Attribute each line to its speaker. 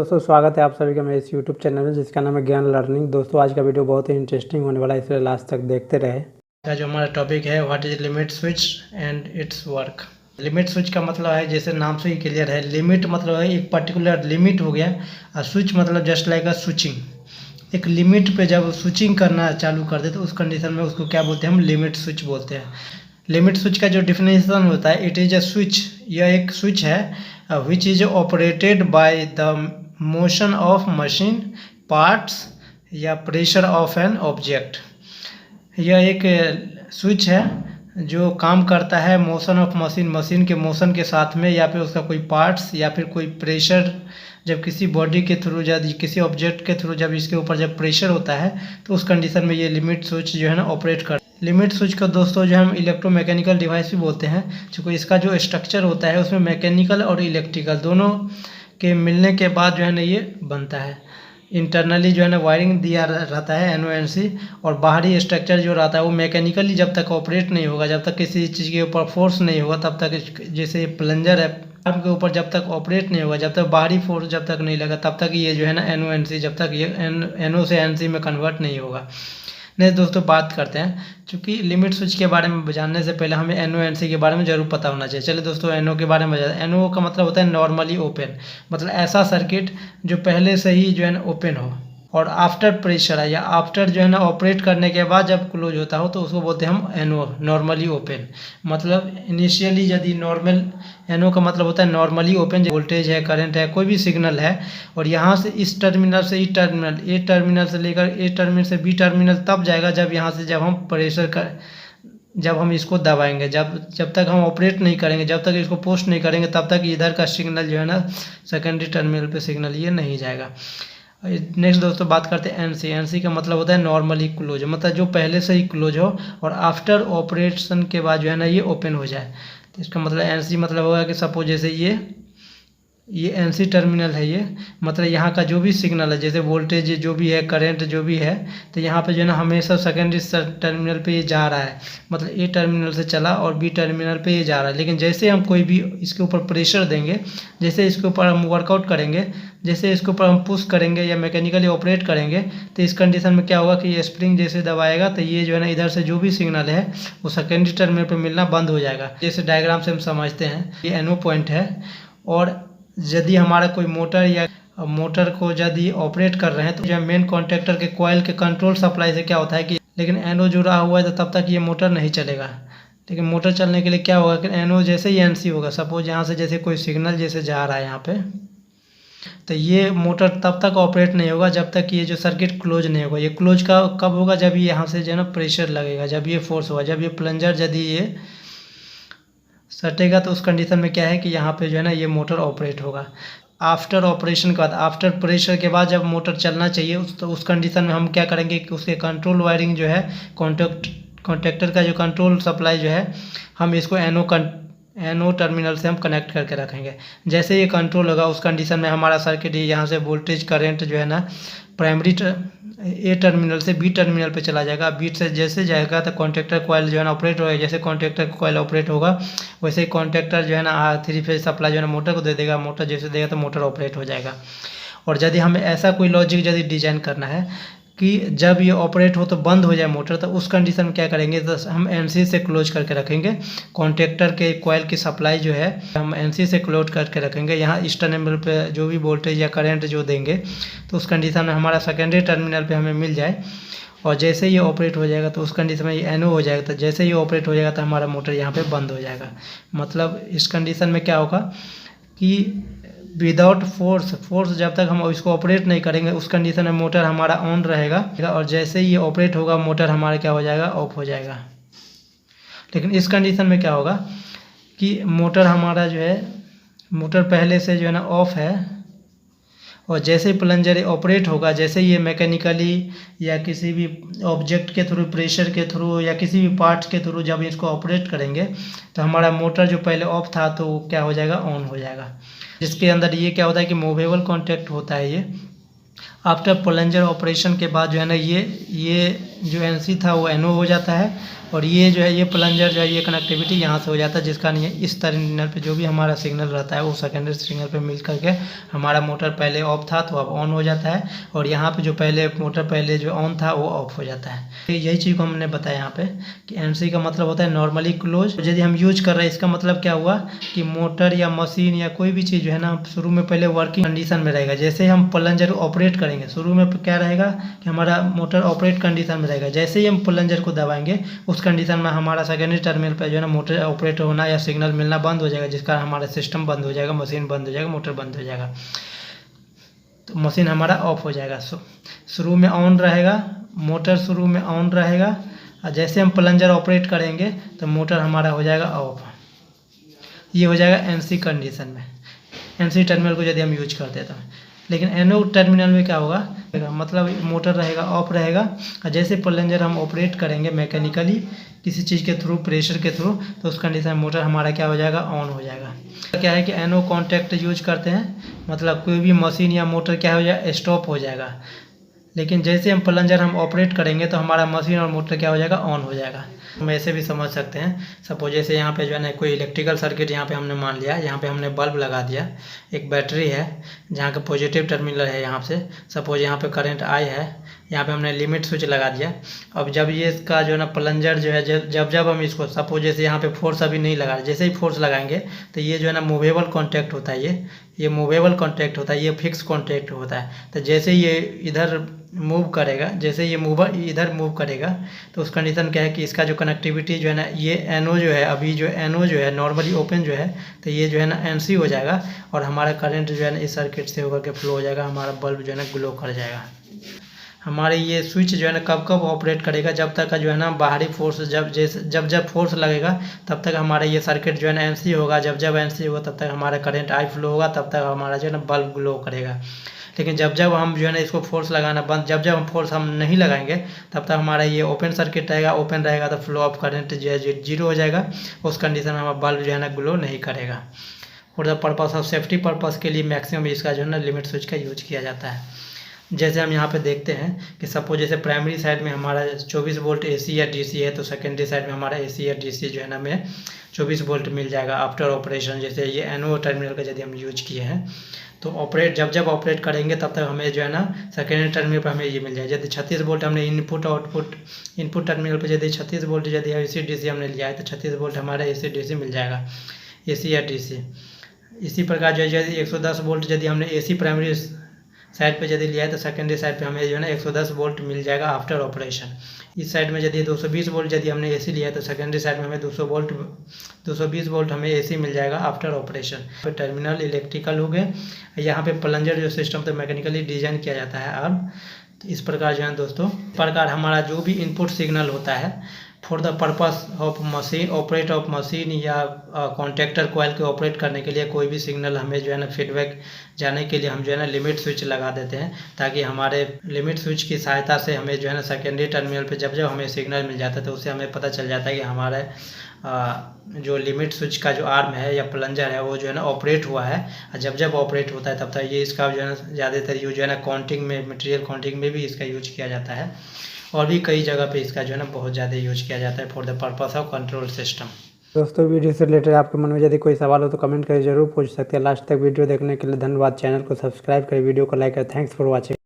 Speaker 1: दोस्तों स्वागत है आप सभी का मेरे इस यूट्यूब चैनल में जिसका नाम है ज्ञान लर्निंग। दोस्तों आज का वीडियो बहुत ही इंटरेस्टिंग होने वाला है, इसलिए लास्ट तक देखते रहे। का जो हमारा टॉपिक है what is limit switch and it's work. Limit switch का मतलब है, जैसे नाम से ही क्लियर है, लिमिट मतलब है एक पर्टिकुलर लिमिट हो गया, और स्विच मतलब जस्ट लाइक अ स्विचिंग। एक लिमिट पे जब स्विचिंग करना चालू कर दे तो उस कंडीशन में उसको क्या बोलते हैं, हम लिमिट स्विच बोलते हैं। लिमिट स्विच का जो डिफिनेशन होता है, इट इज़ अ स्विच, यह एक स्विच है which is operated by the motion of machine parts या प्रेशर ऑफ एन ऑब्जेक्ट। यह एक स्विच है जो काम करता है मोशन ऑफ मशीन, मशीन के मोशन के साथ में, या फिर उसका कोई पार्ट्स या फिर कोई प्रेशर, जब किसी बॉडी के थ्रू जब किसी ऑब्जेक्ट के थ्रू जब इसके ऊपर जब प्रेशर होता है तो उस कंडीशन में ये लिमिट स्विच जो है ना ऑपरेट कर। लिमिट स्विच को दोस्तों जो हम इलेक्ट्रोमैकेनिकल डिवाइस भी बोलते हैं, क्योंकि इसका जो स्ट्रक्चर होता है उसमें मैकेनिकल और इलेक्ट्रिकल दोनों के मिलने के बाद जो है ना ये बनता है। इंटरनली जो है ना वायरिंग दिया रहता है NONC, और बाहरी स्ट्रक्चर जो रहता है वो मैकेनिकली जब तक ऑपरेट नहीं होगा, जब तक किसी चीज़ के ऊपर फोर्स नहीं होगा तब तक, जैसे प्लंजर है आर्म के ऊपर जब तक ऑपरेट नहीं होगा, जब तक बाहरी फोर्स जब तक नहीं लगा तब तक ये जो है ना NONC, जब तक ये NO से NC में कन्वर्ट नहीं होगा। नहीं दोस्तों, बात करते हैं, क्योंकि लिमिट स्विच के बारे में जानने से पहले हमें NONC के बारे में जरूर पता होना चाहिए। चलिए दोस्तों, NO के बारे में बताते हैं। NO का मतलब होता है नॉर्मली ओपन, मतलब ऐसा सर्किट जो पहले से ही जो है ना ओपन हो, और आफ्टर प्रेशर है या आफ्टर जो है ना ऑपरेट करने के बाद जब क्लोज होता हो तो उसको बोलते हैं हम NO, नॉर्मली ओपन। मतलब इनिशियली यदि नॉर्मल, NO का मतलब होता है नॉर्मली ओपन, वोल्टेज है, करंट है, कोई भी सिग्नल है, और यहाँ से इस टर्मिनल से ई टर्मिनल, ए टर्मिनल से लेकर ए टर्मिनल से बी टर्मिनल तब जाएगा जब यहाँ से जब हम प्रेशर कर, जब हम इसको दबाएंगे, जब तक हम ऑपरेट नहीं करेंगे, जब तक इसको पोस्ट नहीं करेंगे तब तक इधर का सिग्नल जो है ना सेकेंडरी टर्मिनल पे सिग्नल ये नहीं जाएगा। नेक्स्ट दोस्तों बात करते हैं NC का मतलब होता है नॉर्मली क्लोज, मतलब जो पहले से ही क्लोज हो और आफ्टर ऑपरेशन के बाद जो है ना ये ओपन हो जाए। तो इसका मतलब NC मतलब होगा कि सपोज जैसे ये NC टर्मिनल है, ये मतलब यहाँ का जो भी सिग्नल है, जैसे वोल्टेज जो भी है, करंट जो भी है, तो यहाँ पे जो है ना हमेशा सेकेंडरी टर्मिनल पे ये जा रहा है, मतलब ए टर्मिनल से चला और बी टर्मिनल पे ये जा रहा है। लेकिन जैसे हम कोई भी इसके ऊपर प्रेशर देंगे, जैसे इसके ऊपर हम वर्कआउट करेंगे, जैसे इसके ऊपर हम पुश करेंगे या मैकेनिकली ऑपरेट करेंगे, तो इस कंडीशन में क्या होगा कि ये स्प्रिंग जैसे दबाएगा तो ये जो है ना इधर से जो भी सिग्नल है वो सेकेंडरी टर्मिनल पे मिलना बंद हो जाएगा। जैसे डायग्राम से हम समझते हैं, ये NO पॉइंट है, और यदि हमारा कोई मोटर या मोटर को यदि ऑपरेट कर रहे हैं तो जो मेन कॉन्ट्रैक्टर के कॉइल के कंट्रोल सप्लाई से क्या होता है कि, लेकिन NO जुड़ा हुआ है तो तब तक ये मोटर नहीं चलेगा। लेकिन मोटर चलने के लिए क्या होगा कि NO जैसे ही NC होगा, सपोज यहाँ से जैसे कोई सिग्नल जैसे जा रहा है यहाँ पे, तो ये मोटर तब तक ऑपरेट नहीं होगा जब तक ये जो सर्किट क्लोज नहीं होगा। ये क्लोज का कब होगा, जब ये यहाँ से जो है ना प्रेशर लगेगा, जब ये फोर्स होगा, जब ये प्लंजर यदि ये सटेगा तो उस कंडीशन में क्या है कि यहाँ पे जो है ना ये मोटर ऑपरेट होगा। आफ्टर ऑपरेशन के बाद, आफ्टर प्रेशर के बाद जब मोटर चलना चाहिए उस कंडीशन में हम क्या करेंगे कि उसके कंट्रोल वायरिंग जो है, कॉन्टैक्टर का जो कंट्रोल सप्लाई जो है, हम इसको NO टर्मिनल से हम कनेक्ट करके रखेंगे। जैसे ये कंट्रोल होगा उस कंडीशन में हमारा सर्किट यहाँ से वोल्टेज करंट जो है ना प्राइमरी ए टर्मिनल से बी टर्मिनल पे चला जाएगा। बी से जैसे जाएगा तो कॉन्टैक्टर कॉइल जो है ना ऑपरेट होगा, जैसे कॉन्टैक्टर कॉइल ऑपरेट होगा वैसे ही कॉन्टैक्टर जो है ना 3 फेज सप्लाई जो है ना मोटर को दे देगा, मोटर जैसे देगा तो मोटर ऑपरेट हो जाएगा। और यदि हमें ऐसा कोई लॉजिक यदि डिजाइन करना है कि जब ये ऑपरेट हो तो बंद हो जाए मोटर, तो उस कंडीशन में क्या करेंगे, तो हम NC से क्लोज करके रखेंगे। कॉन्टैक्टर के कॉइल की सप्लाई जो है हम NC से क्लोज करके रखेंगे। यहाँ इस टर्मिनल पे जो भी वोल्टेज या करंट जो देंगे तो उस कंडीशन में हमारा सेकेंडरी टर्मिनल पे हमें मिल जाए, और जैसे ये ऑपरेट हो जाएगा तो उस कंडीशन में ये NO हो जाएगा। तो जैसे ही ऑपरेट हो जाएगा तो हमारा मोटर यहाँ पर बंद हो जाएगा। मतलब इस कंडीशन में क्या होगा कि विदाउट फोर्स जब तक हम इसको ऑपरेट नहीं करेंगे उस कंडीशन में मोटर हमारा ऑन रहेगा, और जैसे ही ये ऑपरेट होगा मोटर हमारा क्या हो जाएगा, ऑफ हो जाएगा। लेकिन इस कंडीशन में क्या होगा कि मोटर हमारा जो है, मोटर पहले से जो है ना ऑफ है, और जैसे ही प्लंजर ऑपरेट होगा, जैसे ये मैकेनिकली या किसी भी ऑब्जेक्ट के थ्रू, प्रेशर के थ्रू या किसी भी पार्ट्स के थ्रू जब इसको ऑपरेट करेंगे तो हमारा मोटर जो पहले ऑफ था तो क्या हो जाएगा, ऑन हो जाएगा। जिसके अंदर ये क्या होता है कि मूवेबल कॉन्टैक्ट होता है। ये आफ्टर प्लंजर ऑपरेशन के बाद जो है ना ये जो एनसी था वो एनओ हो जाता है, और ये जो है ये प्लंजर जो है ये कनेक्टिविटी यहाँ से हो जाता है, जिसका नहीं है इस टर्मिनल पे जो भी हमारा सिग्नल रहता है वो सेकेंडरी सिग्नल पे मिल करके हमारा मोटर पहले ऑफ था तो अब ऑन हो जाता है, और यहाँ पे जो पहले मोटर पहले जो ऑन था वो ऑफ हो जाता है। तो यही चीज़ को हमने बताया यहाँ पे कि एनसी का मतलब होता है नॉर्मली क्लोज। यदि हम यूज कर रहे हैं इसका मतलब क्या हुआ कि मोटर या मशीन या कोई भी चीज़ जो है ना शुरू में पहले वर्किंग कंडीशन में रहेगा। जैसे हम प्लंजर ऑपरेट करेंगे शुरू में क्या रहेगा कि हमारा मोटर ऑपरेट कंडीशन में रहेगा, जैसे ही हम प्लंजर को दबाएंगे उस कंडीशन में हमारा सेकेंडरी टर्मिनल पर जो है ना मोटर ऑपरेट होना या सिग्नल मिलना बंद हो जाएगा, जिसका हमारा सिस्टम बंद हो जाएगा, मशीन बंद हो जाएगा, मोटर बंद हो जाएगा, तो मशीन हमारा ऑफ हो जाएगा। शुरू में ऑन रहेगा, मोटर शुरू में ऑन रहेगा, और जैसे हम प्लंजर ऑपरेट करेंगे तो मोटर हमारा हो जाएगा ऑफ। ये हो जाएगा एनसी कंडीशन में, एनसी टर्मिनल को यदि हम यूज करते हैं तो। लेकिन एनओ टर्मिनल में क्या होगा, मतलब मोटर रहेगा ऑफ रहेगा, और जैसे प्लंजर हम ऑपरेट करेंगे मैकेनिकली किसी चीज़ के थ्रू, प्रेशर के थ्रू, तो उस कंडीशन में मोटर हमारा क्या हो जाएगा, ऑन हो जाएगा। क्या है कि एनओ कॉन्टैक्ट यूज करते हैं, मतलब कोई भी मशीन या मोटर क्या हो जाएगा, स्टॉप हो जाएगा। लेकिन जैसे हम प्लंजर हम ऑपरेट करेंगे तो हमारा मशीन और मोटर क्या हो जाएगा, ऑन हो जाएगा। हम ऐसे भी समझ सकते हैं, सपोज जैसे यहाँ पे जो है ना कोई इलेक्ट्रिकल सर्किट यहाँ पे हमने मान लिया, यहाँ पे हमने बल्ब लगा दिया, एक बैटरी है जहाँ का पॉजिटिव टर्मिनल है, यहाँ से सपोज यहाँ पे करंट आई है, यहाँ पे हमने लिमिट स्विच लगा दिया। अब जब ये इसका जो है ना प्लंजर जो है जब हम इसको सपोज जैसे यहाँ पे फोर्स अभी नहीं लगा, जैसे ही फोर्स लगाएंगे तो ये जो है ना मूवेबल कॉन्टैक्ट होता है, ये मूवेबल कॉन्टैक्ट होता है, ये फिक्स कॉन्टैक्ट होता है। तो जैसे ये इधर मूव करेगा, जैसे ये मूवर इधर मूव करेगा तो उस कंडीशन क्या है कि इसका जो कनेक्टिविटी जो है ना, ये एनओ जो है अभी जो एनओ जो है नॉर्मली ओपन जो है, तो ये जो है ना एनसी हो जाएगा, और हमारा करंट जो है ना इस सर्किट से होकर के फ्लो हो जाएगा, हमारा बल्ब जो है ना ग्लो कर जाएगा। हमारे ये स्विच जो है ना कब कब ऑपरेट करेगा, जब तक का जो है ना बाहरी फोर्स जब फोर्स लगेगा तब तक हमारा ये सर्किट जो है ना एनसी होगा, जब एनसी होगा तब तक हमारा करंट आई फ्लो होगा, तब तक हमारा जो है ना बल्ब ग्लो करेगा। लेकिन जब हम जो है ना इसको फोर्स लगाना बंद, जब हम फोर्स हम नहीं लगाएंगे तब तक हमारा ये ओपन सर्किट रहेगा, ओपन रहेगा तो फ्लो ऑफ करंट जो है जीरो हो जाएगा, उस कंडीशन में हमारा बल्ब जो है ना ग्लो नहीं करेगा। और the purpose of safety purpose के लिए मैक्सिमम इसका जो है ना लिमिट स्विच का यूज किया जाता है। जैसे हम यहाँ पे देखते हैं कि सपोज जैसे प्राइमरी साइड में हमारा 24 वोल्ट एसी या डीसी है, तो सेकेंडरी साइड में हमारा एसी या डीसी जो है ना हमें 24 वोल्ट मिल जाएगा आफ्टर ऑपरेशन। जैसे ये एनओ टर्मिनल का यदि हम यूज किए हैं तो ऑपरेट जब ऑपरेट करेंगे तब तक हमें जो है ना सेकेंडरी टर्मिनल पर हमें ये मिल जाएगा। यदि 36 वोल्ट हमने इनपुट टर्मिनल पर यदि 36 वोल्ट यदि एसी डीसी हमने लिया है तो 36 वोल्ट हमारा एसी डीसी मिल जाएगा, एसी या डीसी। इसी प्रकार जो है 110 वोल्ट यदि हमने एसी प्राइमरी साइड पे यदि लिया है तो सेकेंडरी साइड पे हमें जो है ना 110 वोल्ट मिल जाएगा आफ्टर ऑपरेशन। इस साइड में यदि 220 वोल्ट यदि हमने एसी लिया है तो सेकेंडरी साइड में हमें 220 वोल्ट हमें एसी मिल जाएगा आफ्टर ऑपरेशन। तो टर्मिनल इलेक्ट्रिकल हो गए, यहाँ पे प्लंजर जो सिस्टम तो मैकेनिकली डिजाइन किया जाता है। अब तो इस प्रकार जो है दोस्तों, प्रकार हमारा जो भी इनपुट सिग्नल होता है for the purpose of machine operate of machine या कॉन्टैक्टर कोयल के ऑपरेट करने के लिए कोई भी सिग्नल हमें जो है ना फीडबैक जाने के लिए हम जो है ना लिमिट स्विच लगा देते हैं, ताकि हमारे लिमिट स्विच की सहायता से हमें जो है ना सेकेंडरी टर्मिनल पे जब हमें सिग्नल मिल जाता है तो उससे हमें पता चल जाता है कि हमारे जो लिमिट स्विच का जो आर्म है या प्लंजर है वो जो है ना ऑपरेट हुआ है। और जब ऑपरेट होता है तब तक ये इसका जो है ना ज़्यादातर यूज जो है ना काउंटिंग में, मटेरियल काउंटिंग में भी इसका यूज किया जाता है, और भी कई जगह पे इसका जो है ना बहुत ज़्यादा यूज किया जाता है for the purpose of control system. दोस्तों वीडियो से रिलेटेड आपके मन में यदि कोई सवाल हो तो कमेंट करके जरूर पूछ सकते हैं। लास्ट तक वीडियो देखने के लिए धन्यवाद। चैनल को सब्सक्राइब करें, वीडियो को लाइक करें। Thanks for watching.